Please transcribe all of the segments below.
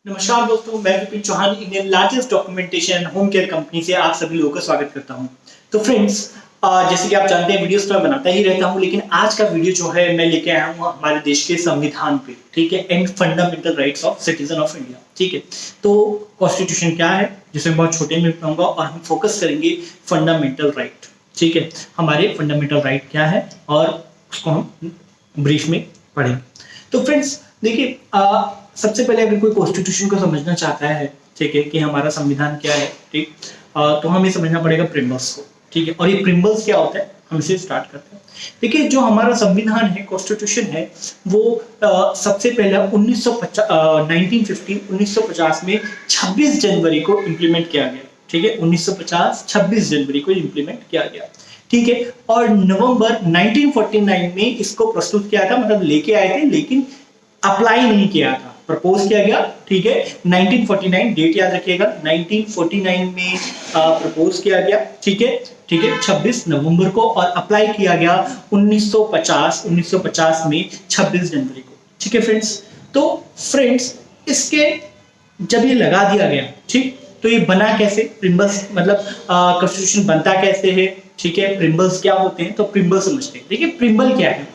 नमस्कार दोस्तों, मैं Vipin Chauhan Indian largest documentation home care company से आप सभी लोगों का स्वागत करता हूं। तो फ्रेंड्स, जैसे कि आप जानते हैं वीडियोस तो मैं बनाता ही रहता हूं, लेकिन आज का वीडियो जो है मैं लेके आया हूं हमारे देश के संविधान पे, ठीक है, and fundamental rights of citizen of India. ठीक है, तो कॉन्स्टिट्यूशन क्या है जिसे मैं बहुत छोटे में बताऊंगा और हम फोकस करेंगे फंडामेंटल राइट। ठीक है, हमारे फंडामेंटल राइट क्या है और उसको हम ब्रीफ में पढ़ेंगे। तो फ्रेंड्स देखिए, सबसे पहले अगर कोई कॉन्स्टिट्यूशन को समझना चाहता है, ठीक है, कि हमारा संविधान क्या है, ठीक, तो हमें समझना पड़ेगा प्रिम्बल्स को। ठीक है, और ये प्रिम्बल्स क्या होता है हम इसे स्टार्ट करते हैं। देखिए, जो हमारा संविधान है, कॉन्स्टिट्यूशन है, वो सबसे पहले 1950 में 26 जनवरी को इम्प्लीमेंट किया गया। ठीक है, 1950 26 जनवरी को इम्प्लीमेंट किया गया। ठीक है, और नवंबर 1949 में इसको प्रस्तुत किया था, मतलब लेके आए थे, लेकिन अप्लाई नहीं किया था, प्रपोज किया गया। ठीक है, 1949 डेट याद रखिएगा, 1949 में प्रपोज किया गया। ठीक है, 26 नवंबर को, और अप्लाई किया गया 1950 में 26 जनवरी को। ठीक है फ्रेंड्स, तो फ्रेंड्स इसके जब ये लगा दिया गया, ठीक, तो ये बना कैसे, प्रिम्बल्स मतलब कॉन्स्टिट्यूशन बनता कैसे है। ठीक है, प्रिम्बल्स क्या होते हैं, तो प्रिम्बल समझते हैं। देखिए, प्रिम्बल क्या है,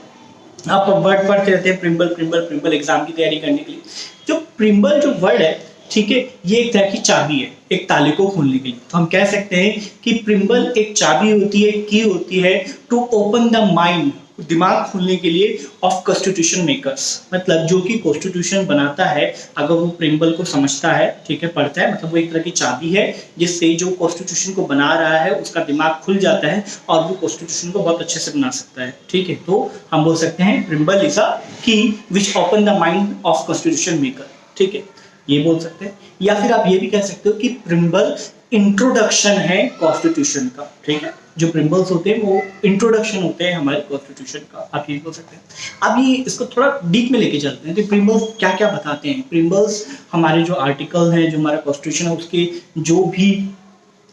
आप वर्ड पढ़ते रहते हैं, प्रिम्बल प्रिम्बल प्रिम्बल एग्जाम की तैयारी करने के लिए। जो प्रिम्बल जो वर्ड है, ठीक है, ये एक तरह की चाबी है एक ताले को खोलने के लिए। तो हम कह सकते हैं कि प्रिम्बल एक चाबी होती है, की होती है टू ओपन द माइंड, दिमाग खोलने के लिए, ऑफ कॉन्स्टिट्यूशन मेकर्स। मतलब जो कि कॉन्स्टिट्यूशन बनाता है, अगर वो प्रिम्बल को समझता है, ठीक है, पढ़ता है, मतलब वो एक तरह की चाबी है जिससे जो कॉन्स्टिट्यूशन को बना रहा है उसका दिमाग खुल जाता है और वो कॉन्स्टिट्यूशन को बहुत अच्छे से बना सकता है। ठीक है, तो हम बोल सकते हैं प्रिम्बल इज अ की which open the mind of constitution maker. ठीक है, ये बोल सकते हैं, या फिर आप ये भी कह सकते हो कि प्रिम्बल इंट्रोडक्शन है कॉन्स्टिट्यूशन का। ठीक है, जो प्रिम्बल्स होते हैं वो इंट्रोडक्शन होते हैं हमारे कॉन्स्टिट्यूशन का, आप ये बोल सकते हैं। अब ये इसको थोड़ा डीप में लेके चलते हैं कि प्रिम्बल्स क्या क्या बताते हैं। प्रिम्बल्स हमारे जो आर्टिकल हैं, जो हमारा कॉन्स्टिट्यूशन है, उसके जो भी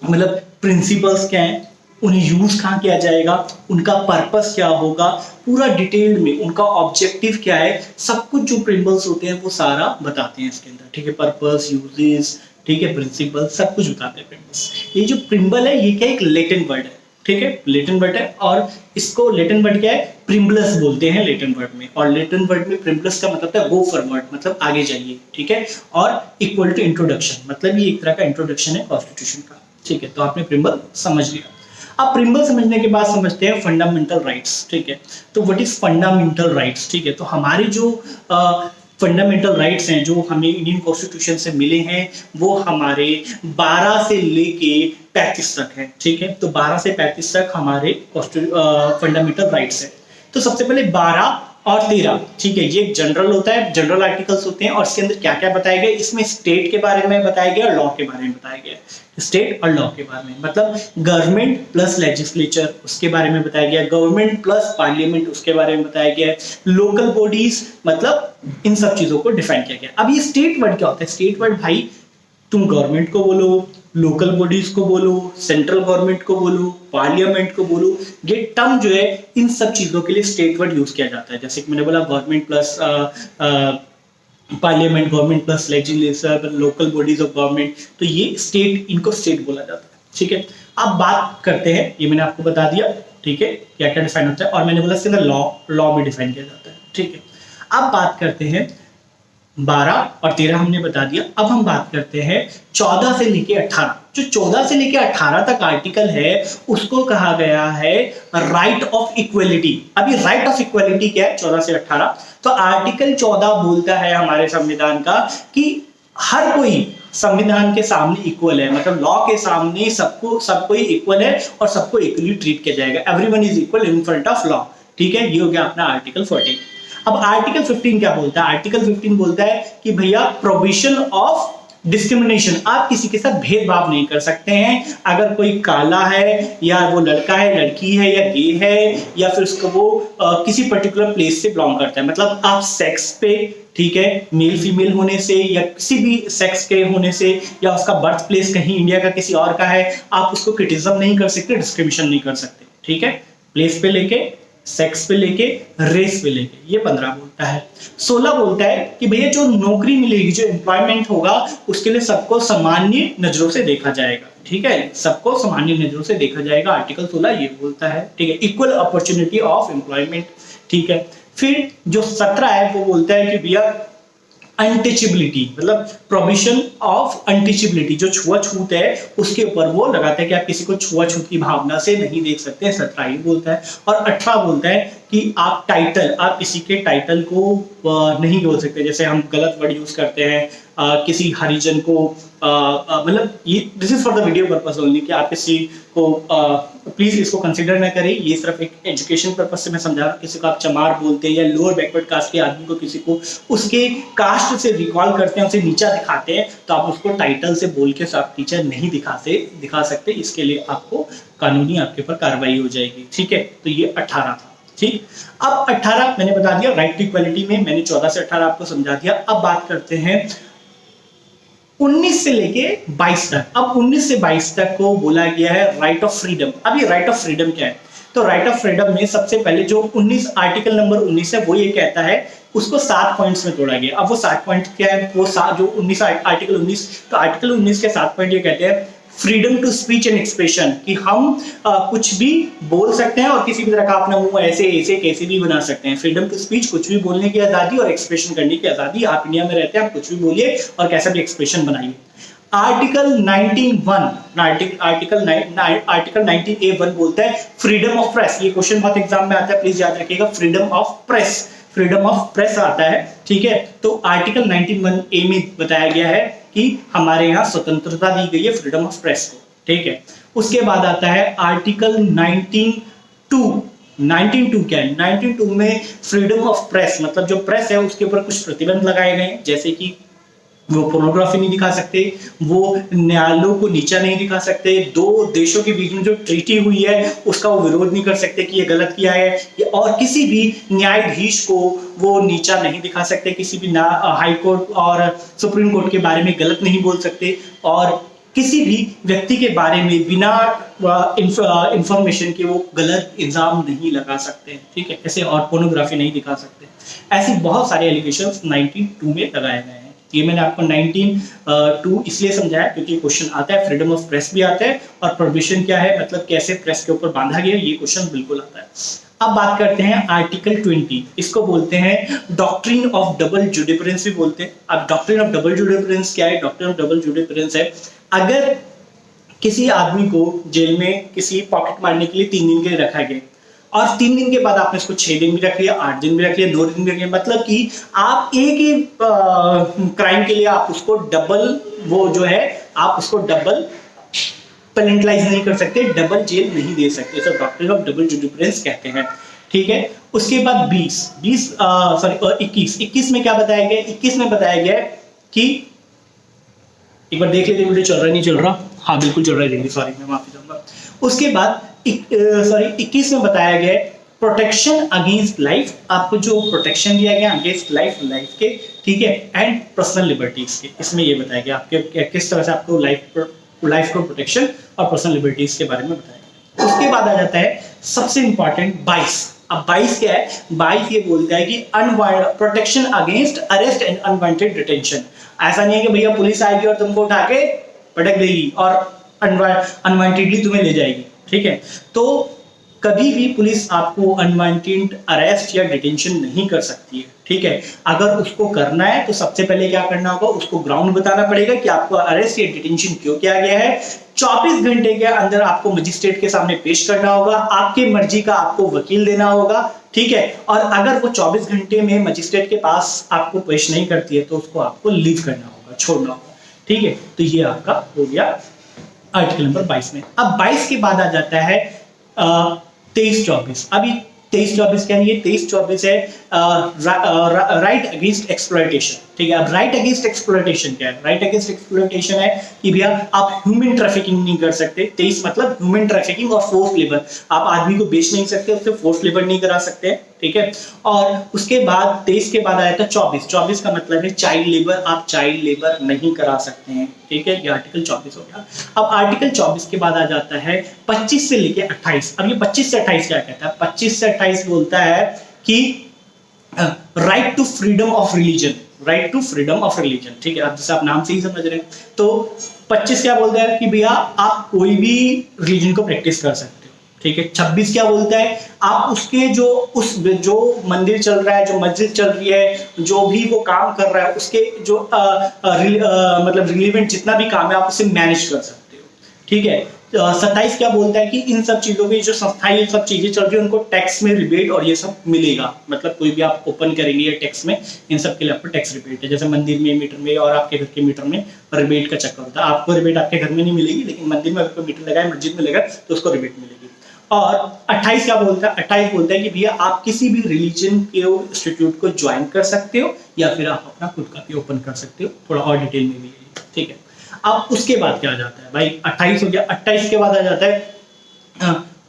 मतलब प्रिंसिपल्स क्या हैं, उन्हें यूज कहाँ किया जाएगा, उनका पर्पस क्या होगा, पूरा डिटेल में उनका ऑब्जेक्टिव क्या है, सब कुछ जो प्रिम्बल्स होते हैं वो सारा बताते हैं इसके अंदर। ठीक है, पर्पस, यूजेस, ठीक है, प्रिंसिपल, सब कुछ बताते हैं प्रिम्बल्स। ये जो प्रिम्बल है, ये क्या एक लैटिन वर्ड है। ठीक है, लैटिन वर्ड है, और इसको लैटिन वर्ड क्या है, प्रिम्बलस बोलते हैं लैटिन वर्ड में। और लैटिन वर्ड में प्रिम्बलस का मतलब है गो फॉरवर्ड, मतलब आगे जाइए। ठीक है, और इक्वल टू इंट्रोडक्शन, मतलब ये एक तरह का इंट्रोडक्शन है कॉन्स्टिट्यूशन का। ठीक है, तो आपने प्रिम्बल समझ लिया। अब प्रिम्बल समझने के बाद समझते हैं फंडामेंटल राइट्स। ठीक है, तो व्हाट इज फंडामेंटल राइट्स। ठीक है, तो हमारे जो फंडामेंटल राइट्स हैं, जो हमें इंडियन कॉन्स्टिट्यूशन से मिले हैं, वो हमारे 12 से लेके 35 तक है। ठीक है, तो 12 से 35 तक हमारे फंडामेंटल राइट्स है। तो सबसे पहले 12 और 13, ठीक है, ये जनरल होता है, जनरल आर्टिकल्स होते हैं, और इसके अंदर क्या क्या बताया गया, इसमें स्टेट के बारे में बताया गया और लॉ के बारे में बताया गया। स्टेट और लॉ के बारे में, मतलब गवर्नमेंट प्लस लेजिस्लेचर उसके बारे में बताया गया, गवर्नमेंट प्लस पार्लियामेंट उसके बारे में बताया गया, लोकल बॉडीज, मतलब इन सब चीजों को डिफाइन किया गया। अब ये स्टेट वर्ड क्या होता है, स्टेट वर्ड भाई, तुम गवर्नमेंट को बोलो, लोकल बॉडीज को बोलो, सेंट्रल गवर्नमेंट को बोलो, पार्लियामेंट को बोलो, ये टर्म जो है इन सब चीजों के लिए स्टेट वर्ड यूज किया जाता है। जैसे कि मैंने बोला, government plus parliament, government plus legislature, local bodies of government, तो ये स्टेट, इनको स्टेट बोला जाता है। ठीक है, अब बात करते हैं, ये मैंने आपको बता दिया, ठीक है, क्या क्या डिफाइन होता है, और मैंने बोला इसके अंदर लॉ भी डिफाइन किया जाता है। ठीक है, अब बात करते हैं 12 और 13 हमने बता दिया। अब हम बात करते हैं 14 से लेके 18। जो 14 से लेके 18 तक आर्टिकल है, उसको कहा गया है राइट ऑफ इक्वलिटी। अभी राइट ऑफ इक्वलिटी क्या है, 14 से 18, तो आर्टिकल 14 बोलता है हमारे संविधान का कि हर कोई संविधान के सामने इक्वल है, मतलब लॉ के सामने सब कोई इक्वल है और सबको इक्वली ट्रीट किया जाएगा। Everyone is equal in front of law. ठीक है, ये हो गया अपना आर्टिकल 14। अब आर्टिकल 15 क्या बोलता है, आर्टिकल 15 बोलता है कि भैया प्रोविजन ऑफ डिस्क्रिमिनेशन, आप किसी के साथ भेदभाव नहीं कर सकते हैं। अगर कोई काला है, या वो लड़का है, लड़की है, या गे है, या फिर उसको वो किसी पर्टिकुलर प्लेस से बिलोंग करता है, मतलब आप सेक्स पे, ठीक है, मेल फीमेल होने से, या किसी भी सेक्स के होने से, या उसका बर्थ प्लेस कहीं इंडिया का किसी और का है, आप उसको क्रिटिसिज्म नहीं कर सकते, डिस्क्रिमिनेशन नहीं कर सकते। ठीक है, प्लेस पे लेके सेक्स पे लेके, रेस पे लेके, ये 15 बोलता है। 16 बोलता है कि भैया जो नौकरी मिलेगी, जो एम्प्लॉयमेंट होगा, उसके लिए सबको सामान्य नजरों से देखा जाएगा। ठीक है, सबको सामान्य नजरों से देखा जाएगा, आर्टिकल 16 ये बोलता है। ठीक है, इक्वल अपॉर्चुनिटी ऑफ एम्प्लॉयमेंट। ठीक है, फिर जो 17 है वो बोलता है कि भैया अनटचेबिलिटी, मतलब प्रोविजन ऑफ अनटचेबिलिटी, जो छुआछूत है उसके ऊपर वो लगाता है कि आप किसी को छुआछूत की भावना से नहीं देख सकते। 17 ये बोलता है। और 18 बोलता है कि आप टाइटल, आप किसी के टाइटल को नहीं बोल सकते। जैसे हम गलत वर्ड यूज करते हैं, किसी हरिजन को, मतलब ये this is for the video purpose only, कि आप किसी को प्लीज इसको कंसिडर ना करें, ये सिर्फ एक एजुकेशन पर्पस से मैं समझा रहा हूँ। किसी को आप चमार बोलते हैं या लोअर बैकवर्ड कास्ट के आदमी को किसी को उसके कास्ट से रिकॉल करते हैं, उसे नीचा दिखाते हैं, तो आप उसको टाइटल से बोल के आप टीचर नहीं दिखा सकते। इसके लिए आपको कानूनी आपके ऊपर कार्रवाई हो जाएगी। ठीक है, तो ये 18 था। ठीक, अब 18 मैंने बता दिया, राइट टू इक्वालिटी में मैंने 14 से 18 आपको समझा दिया। अब बात करते हैं 19 से लेके 22 तक। अब 19 से 22 तक को बोला गया है राइट ऑफ फ्रीडम। अब ये राइट ऑफ फ्रीडम क्या है? तो राइट ऑफ फ्रीडम में सबसे पहले जो 19 आर्टिकल नंबर 19 है वो ये कहता है, उसको 7 पॉइंट्स में तोड़ा गया। अब वो 7 पॉइंट क्या है? वो जो 19 आर्टिकल 19, तो आर्टिकल 19 के 7 पॉइंट ये कहते हैं freedom to speech and expression, कि हम कुछ भी बोल सकते हैं और किसी भी तरह का अपना मुंह ऐसे ऐसे कैसे भी बना सकते हैं। फ्रीडम टू स्पीच, कुछ भी बोलने की आजादी, और एक्सप्रेशन करने की आजादी। आप इंडिया में रहते हैं, आप कुछ भी बोलिए और कैसा भी एक्सप्रेशन बनाइए। आर्टिकल 19(1) आर्टिकल 19(a)(1) बोलता है फ्रीडम ऑफ प्रेस। ये क्वेश्चन बहुत एग्जाम में आता है, प्लीज याद रखिएगा। Freedom of press, freedom of press आता है। ठीक है, तो आर्टिकल 19(1)(a) में बताया गया है कि हमारे यहाँ स्वतंत्रता दी गई है फ्रीडम ऑफ प्रेस को। ठीक है, उसके बाद आता है आर्टिकल 19(2) क्या है? 19(2) में फ्रीडम ऑफ प्रेस, मतलब जो प्रेस है उसके ऊपर कुछ प्रतिबंध लगाए गए हैं, जैसे कि वो पोर्नोग्राफी नहीं दिखा सकते, वो न्यायालयों को नीचा नहीं दिखा सकते, दो देशों के बीच में जो ट्रीटी हुई है उसका वो विरोध नहीं कर सकते कि ये गलत किया है, और किसी भी न्यायाधीश को वो नीचा नहीं दिखा सकते, किसी भी हाई कोर्ट और सुप्रीम कोर्ट के बारे में गलत नहीं बोल सकते, और किसी भी व्यक्ति के बारे में बिना इंफॉर्मेशन के वो गलत इल्जाम नहीं लगा सकते। ठीक है, ऐसे, और पोर्नोग्राफी नहीं दिखा सकते। ऐसी बहुत सारे एलिगेशंस 19(2) में लगाए गए हैं। ये मैंने आपको 19(2) इसलिए समझाया क्योंकि क्वेश्चन आता है, फ्रीडम ऑफ प्रेस भी आता है, और प्रोहिबिशन क्या है, मतलब कैसे प्रेस के ऊपर बांधा गया, ये क्वेश्चन बिल्कुल आता है। अब बात करते हैं आर्टिकल 20, इसको बोलते हैं डॉक्ट्रिन ऑफ डबल जुडिपरेंस भी बोलते हैं। अब डॉक्ट्रिन ऑफ डबल जुडिपरेंस क्या है? डॉक्ट्रिन ऑफ डबल जुडिपरेंस है, अगर किसी आदमी को जेल में किसी पॉकेट मारने के लिए 3 दिन के लिए रखा गया, और 3 दिन के बाद आपने इसको 6 दिन भी रख लिया, 8 दिन भी रख लिया, 2 दिन भी रख लिया, मतलब कि आप एक ही क्राइम के लिए आप उसको डबल, वो जो है आप उसको डबल पेनल्टाइज नहीं कर सकते, डबल जेल नहीं दे सकते। तो डॉक्ट्रिन ऑफ डबल जुडिपरेंस कहते हैं। ठीक है, उसके बाद 21 में क्या बताया गया? 21 में बताया गया कि, एक बार देख लेते वीडियो चल रहा है नहीं चल रहा, हाँ बिल्कुल चल रहा है, सॉरी मैं माफी चाहूंगा। उसके बाद 21 में बताया गया प्रोटेक्शन अगेंस्ट लाइफ, आपको जो प्रोटेक्शन दिया गया अगेंस्ट लाइफ के, ठीक है, एंड पर्सनल लिबर्टीज के। इसमें ये बताया गया आपके किस तरह से आपको लाइफ को प्रोटेक्शन और पर्सनल लिबर्टीज के बारे में बताया गया। उसके बाद आ जाता है सबसे इंपॉर्टेंट 22। अब 22 क्या है? 22 ये बोलता है कि protection against arrest and unwanted detention. ऐसा नहीं है कि भैया पुलिस आएगी और तुमको उठा के पटक देगी और अनवांटेडली तुम्हें ले जाएगी। ठीक है, तो कभी भी पुलिस आपको अनवांटेड अरेस्ट या डिटेंशन नहीं कर सकती है। ठीक है, अगर उसको करना है तो सबसे पहले क्या करना होगा, उसको ग्राउंड बताना पड़ेगा कि आपको अरेस्ट या डिटेंशन क्यों किया गया है। 24 घंटे के अंदर आपको मजिस्ट्रेट के सामने पेश करना होगा, आपके मर्जी का आपको वकील देना होगा। ठीक है, और अगर वो 24 घंटे में मजिस्ट्रेट के पास आपको पेश नहीं करती है तो उसको आपको लीव करना होगा, छोड़ना होगा। ठीक है, तो ये आपका हो गया आर्टिकल नंबर 22 में। अब 22 के बाद आ जाता है 23-24। अभी 23-24 क्या है? ये 23-24 है राइट अगेंस्ट एक्सप्लॉयटेशन। ठीक है, अब राइट अगेंस्ट एक्सप्लॉयटेशन क्या है? राइट अगेंस्ट एक्सप्लॉयटेशन है कि भैया आप ह्यूमन ट्रैफिकिंग नहीं कर सकते। 23 मतलब ह्यूमन ट्रैफिकिंग और फोर्स लेबर, आप आदमी को बेच नहीं सकते, उससे फोर्स लेबर नहीं करा सकते। ठीक है। और उसके बाद 23 के बाद आया था 24। 24 का मतलब है चाइल्ड लेबर, आप चाइल्ड लेबर नहीं करा सकते हैं, ठीक है। ये आर्टिकल 24 हो गया। अब आर्टिकल 24 के बाद आ जाता है 25 से लेके 28। अब ये 25 से 28 क्या कहता है? 25 से 28 बोलता है कि right to freedom of religion, right to freedom of religion, ठीक है। अब जैसे आप नाम से ही समझ रहे हैं, तो 25 क्या बोलता है कि भैया आप कोई भी रिलीजन को प्रैक्टिस कर सकते हो, ठीक है। 26 क्या बोलता है, आप उसके जो मंदिर चल रहा है, जो मस्जिद चल रही है, जो भी वो काम कर रहा है, उसके जो मतलब रिलीवेंट जितना भी काम है आप उसे मैनेज कर सकते हो, ठीक है। 27 क्या बोलता है कि इन सब चीजों की जो संस्थाएं ये सब चीजें चल रही है उनको टैक्स में रिबेट और ये सब मिलेगा, मतलब कोई भी आप ओपन करेंगे टैक्स में, इन सब के लिए आपको टैक्स रिबेट है। जैसे मंदिर में मीटर में और आपके घर के मीटर में रिबेट का चक्कर होता है। आपको रिबेट आपके घर में नहीं मिलेगी, लेकिन मंदिर में अगर कोई मीटर लगाए, मस्जिद में लगाए तो उसको रिबेट मिलेगी। और 28 क्या बोलता है? 28 बोलता है कि भैया आप किसी भी रिलीजन के इंस्टीट्यूट को ज्वाइन कर सकते हो या फिर आप अपना खुद का भी ओपन कर सकते हो, थोड़ा और डिटेल में भी, ठीक है। अब उसके बाद क्या आ जाता है भाई? 28 हो गया। 28 के बाद आ जाता है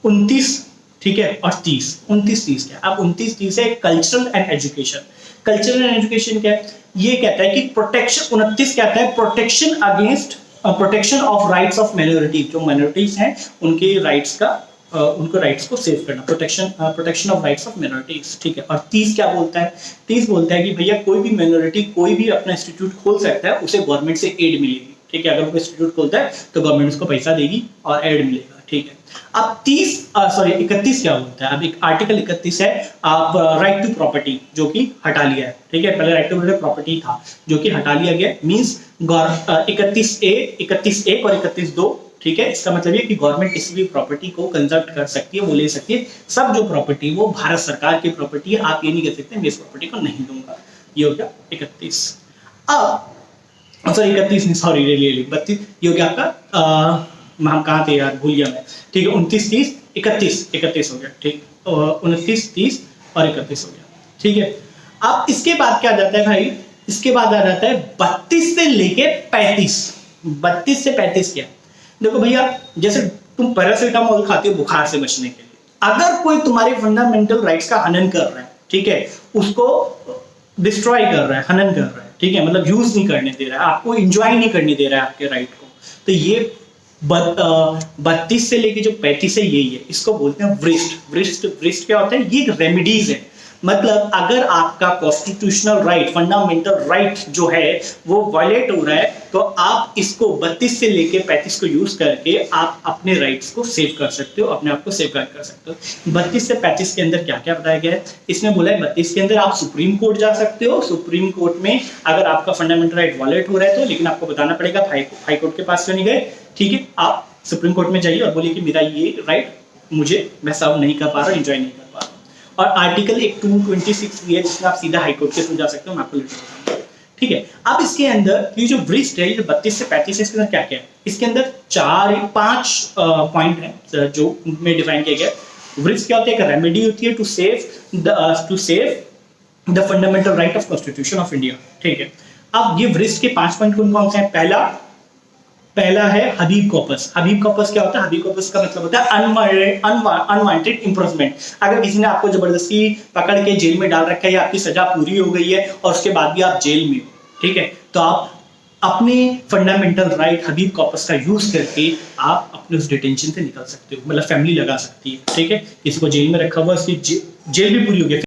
29, ठीक है, और 30। 29-30 क्या? अब 29-30 है cultural and education. Cultural and education क्या है? ये कहता है कि प्रोटेक्शन, 29 कहता है protection against, protection of rights of minorities, जो माइनॉरिटीज हैं उनके राइट्स का, उनको राइट्स को सेव करना, protection of rights of minorities, ठीक है। और 30 क्या बोलता है? 30 बोलता है कि भैया कोई भी माइनॉरिटी कोई भी अपना इंस्टीट्यूट खोल सकता है, उसे गवर्नमेंट से एड मिलेगी, ठीक है। अगर वो इंस्टीट्यूट खोलता है तो गवर्नमेंट उसको पैसा देगी और एड मिलेगा, ठीक है। अब 31 क्या बोलता है? अब एक आर्टिकल 31 है, आप राइट टू प्रॉपर्टी, जो कि हटा लिया है, ठीक है। पहले राइट टू प्रॉपर्टी था जो कि हटा लिया गया, मींस 31(a) और 31(2), ठीक है। इसका मतलब ये कि गवर्नमेंट किसी भी प्रॉपर्टी को कंजर्व कर सकती है, वो ले सकती है। सब जो प्रॉपर्टी वो भारत सरकार की प्रॉपर्टी है, आप ये नहीं कह सकते मैं इस प्रॉपर्टी को नहीं दूंगा। ये हो गया 31। अब सॉरी 31 नहीं, सॉरी 32, ये हो गया आपका, हम कहाँ थे यार, भूल गया मैं, ठीक है। 29, 30, 31 हो गया, ठीक। 29, 30 और 31 हो गया, ठीक है। अब इसके बाद क्या आ जाता है भाई? इसके बाद आ जाता है 32 से लेके 35। 32 से 35 क्या? देखो भैया, जैसे तुम पैरासिटामोल खाते हो बुखार से बचने के लिए, अगर कोई तुम्हारे फंडामेंटल राइट्स का हनन कर रहा है, ठीक है, उसको डिस्ट्रॉय कर रहा है, हनन कर रहा है, ठीक है, मतलब यूज नहीं करने दे रहा है, आपको एंजॉय नहीं करने दे रहा है आपके राइट को, तो ये 32 से लेके जो 35 है यही है, इसको बोलते हैं वृष्ट क्या होता है? ये रेमेडीज है, मतलब अगर आपका कॉन्स्टिट्यूशनल राइट, फंडामेंटल राइट जो है वो वायलेट हो रहा है, तो आप इसको 32 से लेके 35 को यूज करके आप अपने राइट्स को सेव कर सकते हो, अपने आप को सेव कर सकते हो। 32 से 35 के अंदर क्या क्या बताया गया है? इसमें बोला है 32 के अंदर आप सुप्रीम कोर्ट जा सकते हो। सुप्रीम कोर्ट में अगर आपका फंडामेंटल राइट वायलेट हो रहा है तो, लेकिन आपको बताना पड़ेगा हाई कोर्ट के पास क्यों नहीं गए, ठीक है। आप सुप्रीम कोर्ट में जाइए और बोलिए कि मेरा ये राइट मैं सर्व नहीं कर पा रहा, एंजॉय नहीं कर पा रहा। और आर्टिकल एक 226 भी है जिसमें आप सीधा हाई कोर्ट के थ्रू जा सकते हो, मैं आपको लिखूंगा, ठीक है। अब इसके अंदर ये जो वृष्ट है, ये 32 से 35 है, इसके अंदर क्या क्या है? इसके अंदर 5 पॉइंट है जो में डिफाइन किया गया। वृष्ट क्या होता है? एक रेमेडी होती है to save the fundamental right of constitution of India, ठीक है। अब ये वृष्ट के 5 पॉइंट कौन कौन से हैं? पहला है हबीब कॉर्पस। हबीब कॉर्पस क्या होता है? हबीब कॉर्पस का मतलब होता है अनवांटेड इम्प्रिजनमेंट। अगर किसी ने आपको जबरदस्ती पकड़ के जेल में डाल रखा है या आपकी सजा पूरी हो गई है और उसके बाद भी आप जेल में हो, ठीक है, तो आप अपने फंडामेंटल राइट हबीब कॉर्पस का यूज करके आप अपने उस डिटेंशन से निकल सकते हो, मतलब फैमिली लगा सकती है, ठीक है। किसी को जेल में रखा हुआ, उसकी जेल भी पूरी हो गई,